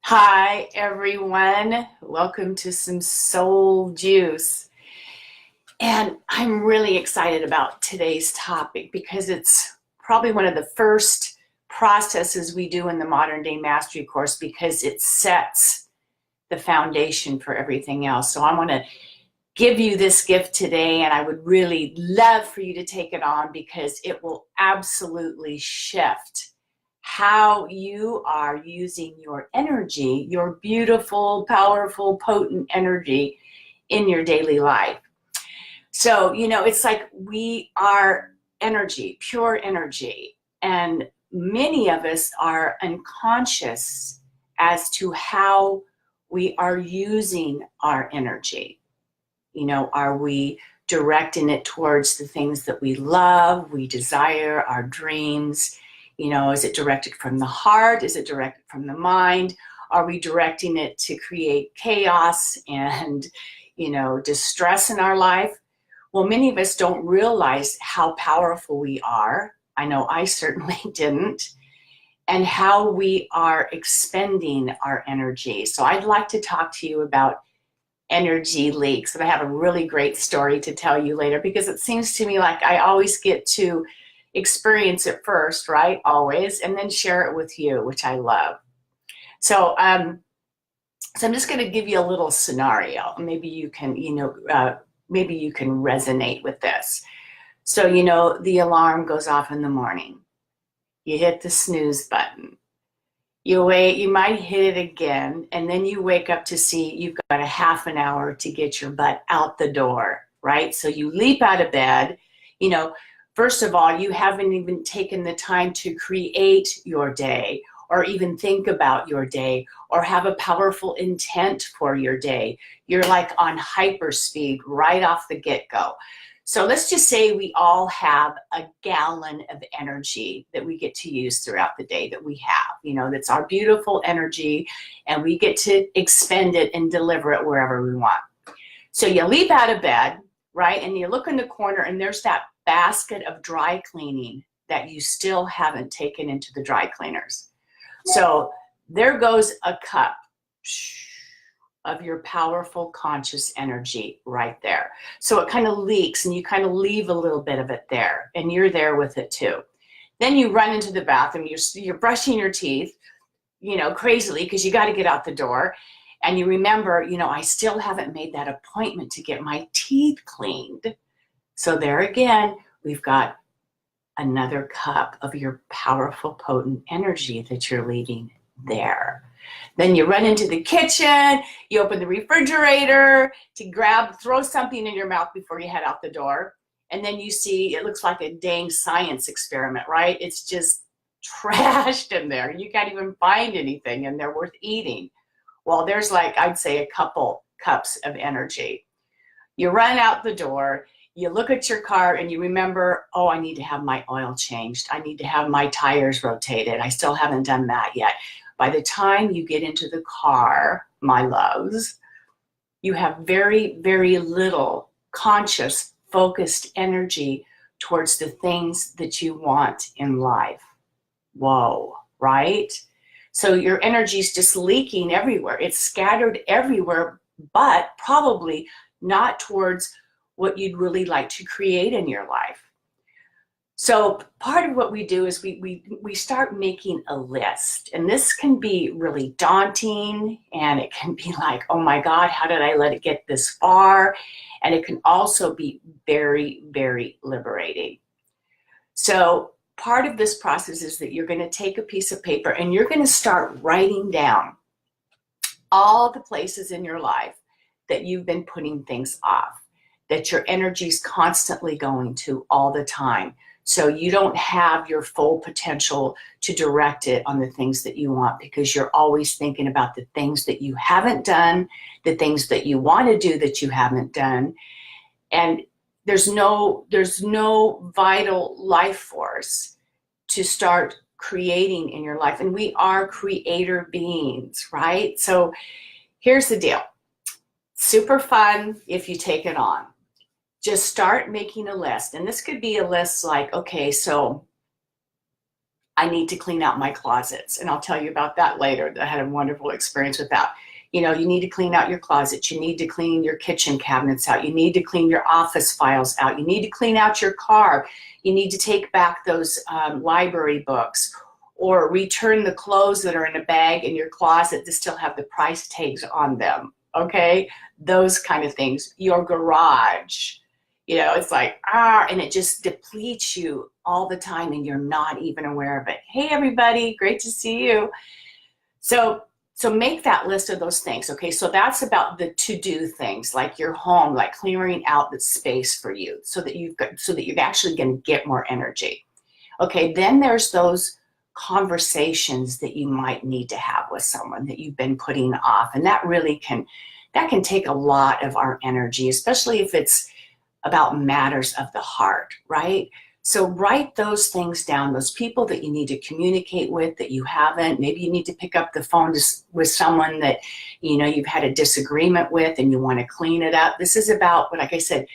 Hi, everyone. Welcome to some soul juice. And I'm really excited about today's topic because it's probably one of the first processes we do in the Modern Day Mastery course because it sets the foundation for everything else. So I want to give you this gift today, and I would really love for you to take it on because it will absolutely shift how you are using your energy, your beautiful, powerful, potent energy in your daily life. So, it's like we are energy, pure energy, and many of us are unconscious as to how we are using our energy. Are we directing it towards the things that we love, we desire, our dreams? Is it directed from the heart? Is it directed from the mind? Are we directing it to create chaos and, distress in our life? Well, many of us don't realize how powerful we are. I know I certainly didn't. And how we are expending our energy. So I'd like to talk to you about energy leaks. And I have a really great story to tell you later because it seems to me like I always get to experience it first, right? Always, and then share it with you, which I love. So, so I'm just going to give you a little scenario. Maybe you can, maybe you can resonate with this. So, the alarm goes off in the morning. You hit the snooze button. You wait, you might hit it again, and then you wake up to see you've got a half an hour to get your butt out the door, right? So you leap out of bed. First of all, you haven't even taken the time to create your day or even think about your day or have a powerful intent for your day. You're like on hyperspeed right off the get-go. So let's just say we all have a gallon of energy that we get to use throughout the day that we have, that's our beautiful energy, and we get to expend it and deliver it wherever we want. So you leap out of bed, right? And you look in the corner and there's that basket of dry cleaning that you still haven't taken into the dry cleaners. So there goes a cup of your powerful conscious energy right there. So it kind of leaks and you kind of leave a little bit of it there and you're there with it too. Then you run into the bathroom, you're brushing your teeth, crazily because you got to get out the door. And you remember, I still haven't made that appointment to get my teeth cleaned. So there again, we've got another cup of your powerful, potent energy that you're leaving there. Then you run into the kitchen, you open the refrigerator to throw something in your mouth before you head out the door. And then you see, it looks like a dang science experiment, right? It's just trashed in there. You can't even find anything in there worth eating. Well, there's like, I'd say a couple cups of energy. You run out the door, you look at your car and you remember, oh, I need to have my oil changed. I need to have my tires rotated. I still haven't done that yet. By the time you get into the car, my loves, you have very, very little conscious, focused energy towards the things that you want in life. Whoa, right? So your energy is just leaking everywhere. It's scattered everywhere, but probably not towards what you'd really like to create in your life. So part of what we do is we start making a list, and this can be really daunting, and it can be like, oh my God, how did I let it get this far? And it can also be very, very liberating. So part of this process is that you're going to take a piece of paper and you're going to start writing down all the places in your life that you've been putting things off, that your energy is constantly going to all the time. So you don't have your full potential to direct it on the things that you want because you're always thinking about the things that you haven't done, the things that you want to do that you haven't done. And there's no vital life force to start creating in your life. And we are creator beings, right? So here's the deal. Super fun if you take it on. Just start making a list. And this could be a list like, okay, so I need to clean out my closets. And I'll tell you about that later. I had a wonderful experience with that. You know, you need to clean out your closets. You need to clean your kitchen cabinets out. You need to clean your office files out. You need to clean out your car. You need to take back those library books, or return the clothes that are in a bag in your closet that still have the price tags on them. Okay? Those kind of things. Your garage. You know, it's like, and it just depletes you all the time and you're not even aware of it. Hey, everybody, great to see you. So make that list of those things, okay? So that's about the to-do things, like your home, like clearing out the space for you so that you're actually going to get more energy. Okay, then there's those conversations that you might need to have with someone that you've been putting off, and that can take a lot of our energy, especially if it's about matters of the heart, right? So write those things down, those people that you need to communicate with that you haven't. Maybe you need to pick up the phone with someone that, you know, you've had a disagreement with and you want to clean it up. This is about, like I said,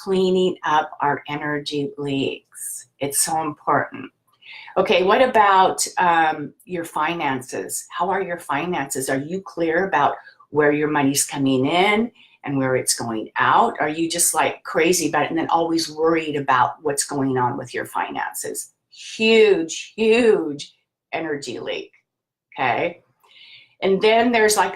cleaning up our energy leaks. It's so important. Okay, what about your finances? How are your finances? Are you clear about where your money's coming in and where it's going out? Are you just like crazy about it and then always worried about what's going on with your finances? Huge, huge energy leak, okay? And then there's like,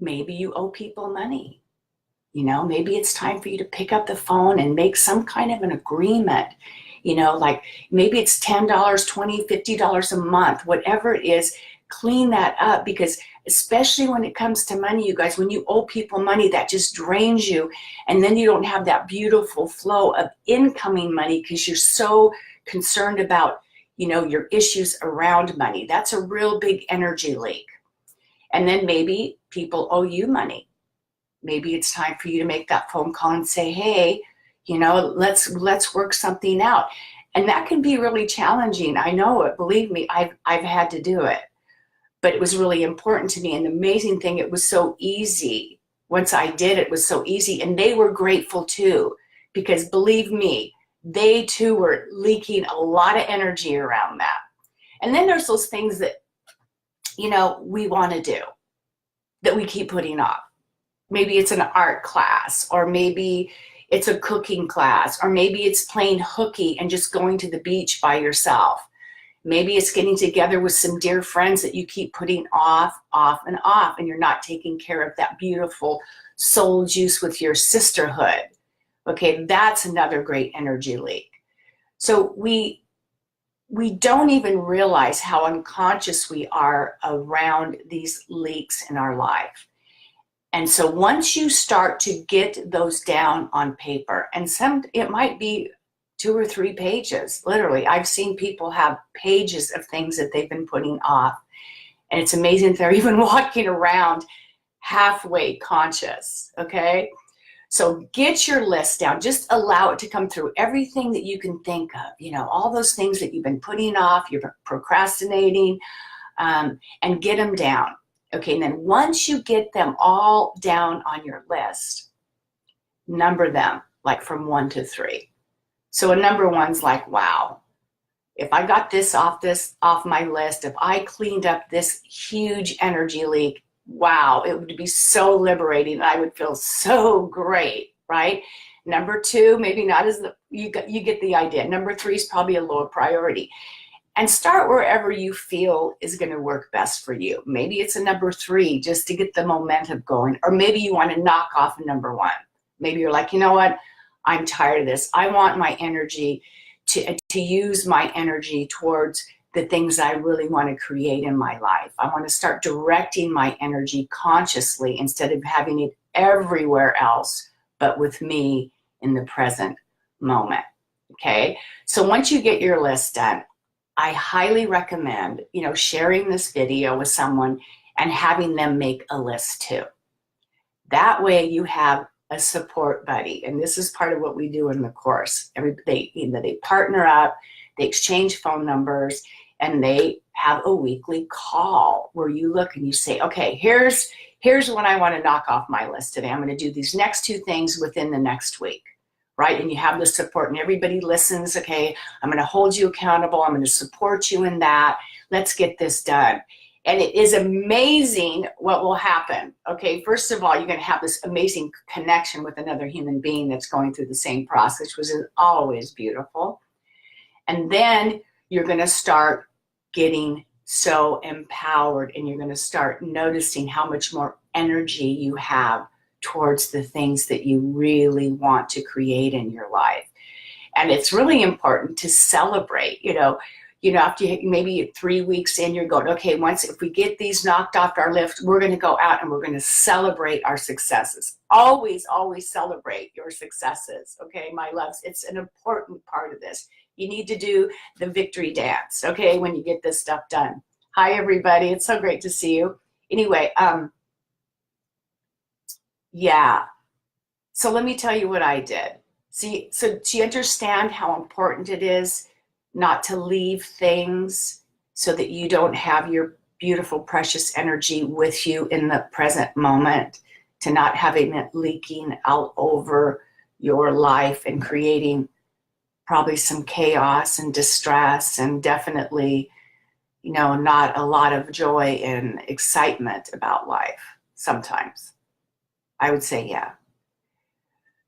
maybe you owe people money. You know, maybe it's time for you to pick up the phone and make some kind of an agreement. You know, like maybe it's $10, $20, $50 a month, whatever it is, clean that up, because especially when it comes to money, you guys, when you owe people money, that just drains you. And then you don't have that beautiful flow of incoming money because you're so concerned about, you know, your issues around money. That's a real big energy leak. And then maybe people owe you money. Maybe it's time for you to make that phone call and say, hey, you know, let's work something out. And that can be really challenging. I know it. Believe me, I've had to do it. But it was really important to me. And the amazing thing, it was so easy. Once I did, it was so easy. And they were grateful too, because believe me, they too were leaking a lot of energy around that. And then there's those things that, you know, we want to do that we keep putting off. Maybe it's an art class, or maybe it's a cooking class, or maybe it's playing hooky and just going to the beach by yourself. Maybe it's getting together with some dear friends that you keep putting off, and you're not taking care of that beautiful soul juice with your sisterhood. Okay, that's another great energy leak. So we don't even realize how unconscious we are around these leaks in our life. And so once you start to get those down on paper, and it might be 2 or 3 pages, literally. I've seen people have pages of things that they've been putting off. And it's amazing they're even walking around halfway conscious, okay? So get your list down. Just allow it to come through. Everything that you can think of, you know, all those things that you've been putting off, you're procrastinating, and get them down. Okay, and then once you get them all down on your list, number them, like from 1 to 3. So a number 1's like, wow, if I got this off my list, if I cleaned up this huge energy leak, wow, it would be so liberating. I would feel so great, right? Number 2, maybe not as you get the idea. Number 3 is probably a lower priority. And start wherever you feel is going to work best for you. Maybe it's a number 3 just to get the momentum going, or maybe you want to knock off a number 1. Maybe you're like, you know what? I'm tired of this. I want my energy to use my energy towards the things I really want to create in my life. I want to start directing my energy consciously instead of having it everywhere else, but with me in the present moment. Okay. So once you get your list done, I highly recommend, you know, sharing this video with someone and having them make a list too. That way you have a support buddy. And this is part of what we do in the course. They partner up, they exchange phone numbers, and they have a weekly call where you look and you say, okay, here's what I want to knock off my list today. I'm going to do these next 2 things within the next week, right? And you have the support and everybody listens. Okay, I'm going to hold you accountable. I'm going to support you in that. Let's get this done. And it is amazing what will happen. Okay, first of all, you're going to have this amazing connection with another human being that's going through the same process, which is always beautiful. And then you're going to start getting so empowered, and you're going to start noticing how much more energy you have towards the things that you really want to create in your life. And it's really important to celebrate, after maybe 3 weeks in, you're going, okay, if we get these knocked off our list, we're going to go out and we're going to celebrate our successes. Always, always celebrate your successes. Okay, my loves, it's an important part of this. You need to do the victory dance, okay, when you get this stuff done. Hi, everybody. It's so great to see you. Anyway, yeah. So let me tell you what I did. See, so do you understand how important it is not to leave things so that you don't have your beautiful, precious energy with you in the present moment, to not having it leaking out over your life and creating probably some chaos and distress, and definitely, not a lot of joy and excitement about life sometimes. I would say, yeah.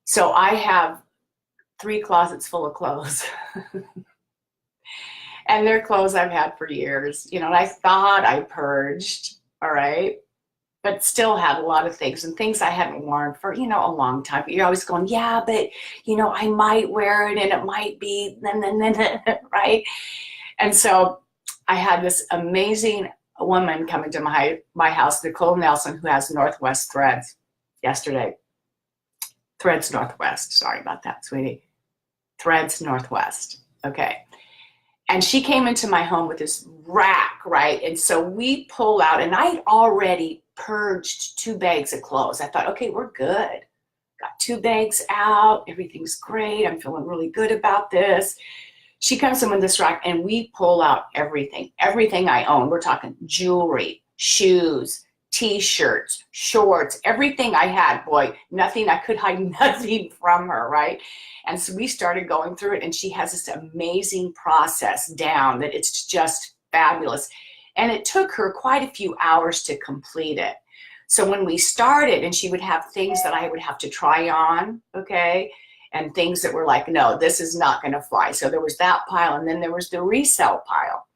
So I have 3 closets full of clothes. And they're clothes I've had for years, and I thought I purged, all right, but still had a lot of things and things I hadn't worn for, a long time. But you're always going, yeah, but, I might wear it and it might be, right? And so I had this amazing woman coming to my house, Nicole Nelson, who has Northwest Threads yesterday. Threads Northwest. Sorry about that, sweetie. Threads Northwest. Okay. And she came into my home with this rack, right? And so we pull out, and I'd already purged 2 bags of clothes. I thought, okay, we're good. Got 2 bags out. Everything's great. I'm feeling really good about this. She comes in with this rack, and we pull out everything I own. We're talking jewelry, shoes, T-shirts, shorts, everything I had. Boy, nothing, I could hide nothing from her, right? And so we started going through it, and she has this amazing process down that it's just fabulous. And it took her quite a few hours to complete it. So when we started, and she would have things that I would have to try on, okay, and things that were like, no, this is not going to fly. So there was that pile, and then there was the resale pile.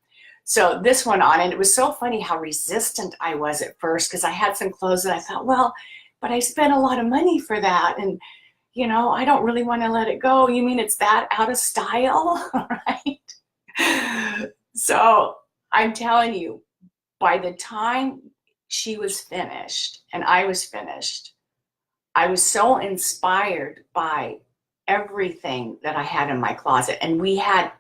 So this went on, and it was so funny how resistant I was at first, because I had some clothes that I thought, well, but I spent a lot of money for that, and I don't really want to let it go. You mean it's that out of style, right? So I'm telling you, by the time she was finished and I was finished, I was so inspired by everything that I had in my closet, and we had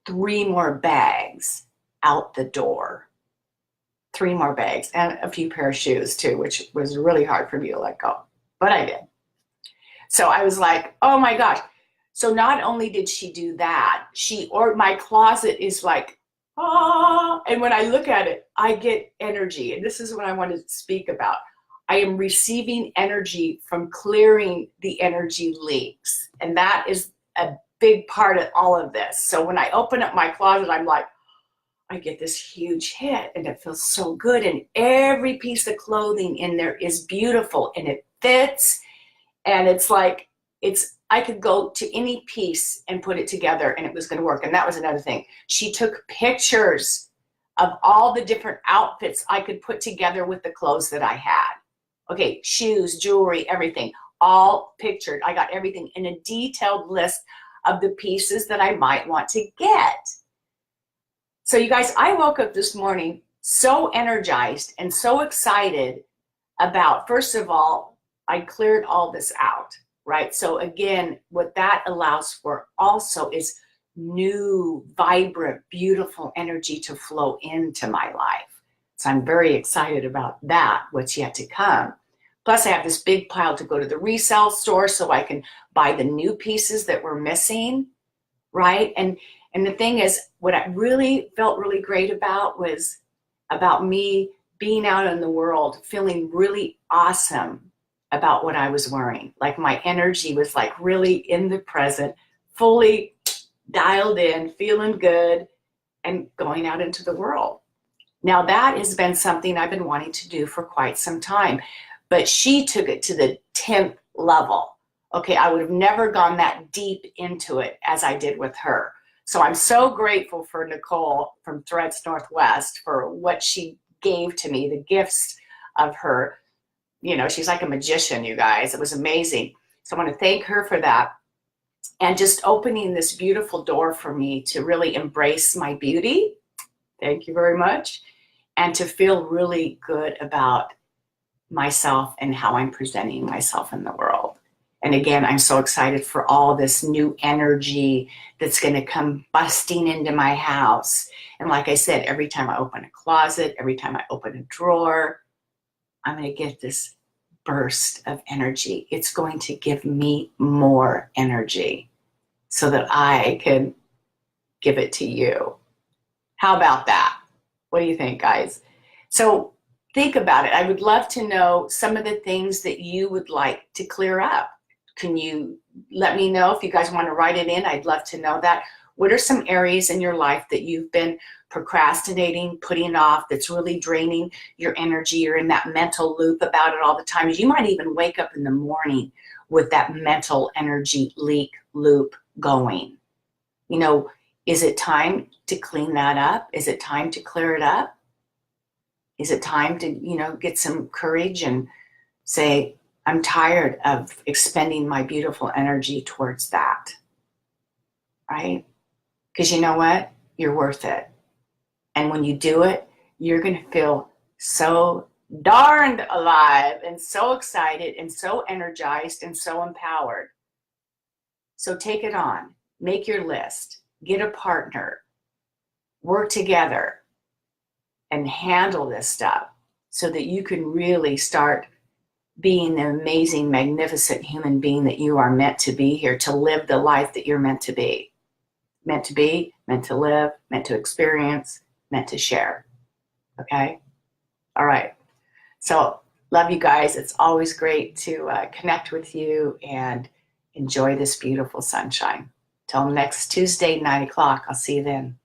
3 more bags out the door. 3 more bags and a few pair of shoes too, which was really hard for me to let go, but I did. So I was like, oh my gosh. So not only did she do that, my closet is like, and when I look at it, I get energy. And this is what I want to speak about. I am receiving energy from clearing the energy leaks. And that is a big part of all of this. So when I open up my closet, I'm like, I get this huge hit, and it feels so good. And every piece of clothing in there is beautiful, and it fits. And it's like, I could go to any piece and put it together, and it was going to work. And that was another thing. She took pictures of all the different outfits I could put together with the clothes that I had. Okay, shoes, jewelry, everything, all pictured. I got everything in a detailed list of the pieces that I might want to get. So you guys, I woke up this morning so energized and so excited about, first of all, I cleared all this out, right? So again, what that allows for also is new, vibrant, beautiful energy to flow into my life. So I'm very excited about that, what's yet to come. Plus I have this big pile to go to the resale store so I can buy the new pieces that were missing, right? And the thing is, what I really felt really great about was about me being out in the world, feeling really awesome about what I was wearing. Like my energy was like really in the present, fully dialed in, feeling good, and going out into the world. Now that has been something I've been wanting to do for quite some time, but she took it to the 10th level. Okay, I would have never gone that deep into it as I did with her. So I'm so grateful for Nicole from Threads Northwest for what she gave to me, the gifts of her. You know, she's like a magician, you guys. It was amazing. So I want to thank her for that and just opening this beautiful door for me to really embrace my beauty. Thank you very much. And to feel really good about myself and how I'm presenting myself in the world. And again, I'm so excited for all this new energy that's going to come busting into my house. And like I said, every time I open a closet, every time I open a drawer, I'm going to get this burst of energy. It's going to give me more energy so that I can give it to you. How about that? What do you think, guys? So think about it. I would love to know some of the things that you would like to clear up. Can you let me know if you guys want to write it in? I'd love to know that. What are some areas in your life that you've been procrastinating, putting off, that's really draining your energy? You're in that mental loop about it all the time. You might even wake up in the morning with that mental energy leak loop going. You know, is it time to clean that up? Is it time to clear it up? Is it time to, get some courage and say, I'm tired of expending my beautiful energy towards that, right? Because you know what? You're worth it. And when you do it, you're going to feel so darned alive and so excited and so energized and so empowered. So take it on. Make your list. Get a partner. Work together and handle this stuff so that you can really start being the amazing, magnificent human being that you are meant to be here, to live the life that you're meant to be. Meant to be, meant to live, meant to experience, meant to share. Okay? All right. So love you guys. It's always great to connect with you and enjoy this beautiful sunshine. Till next Tuesday, 9 o'clock. I'll see you then.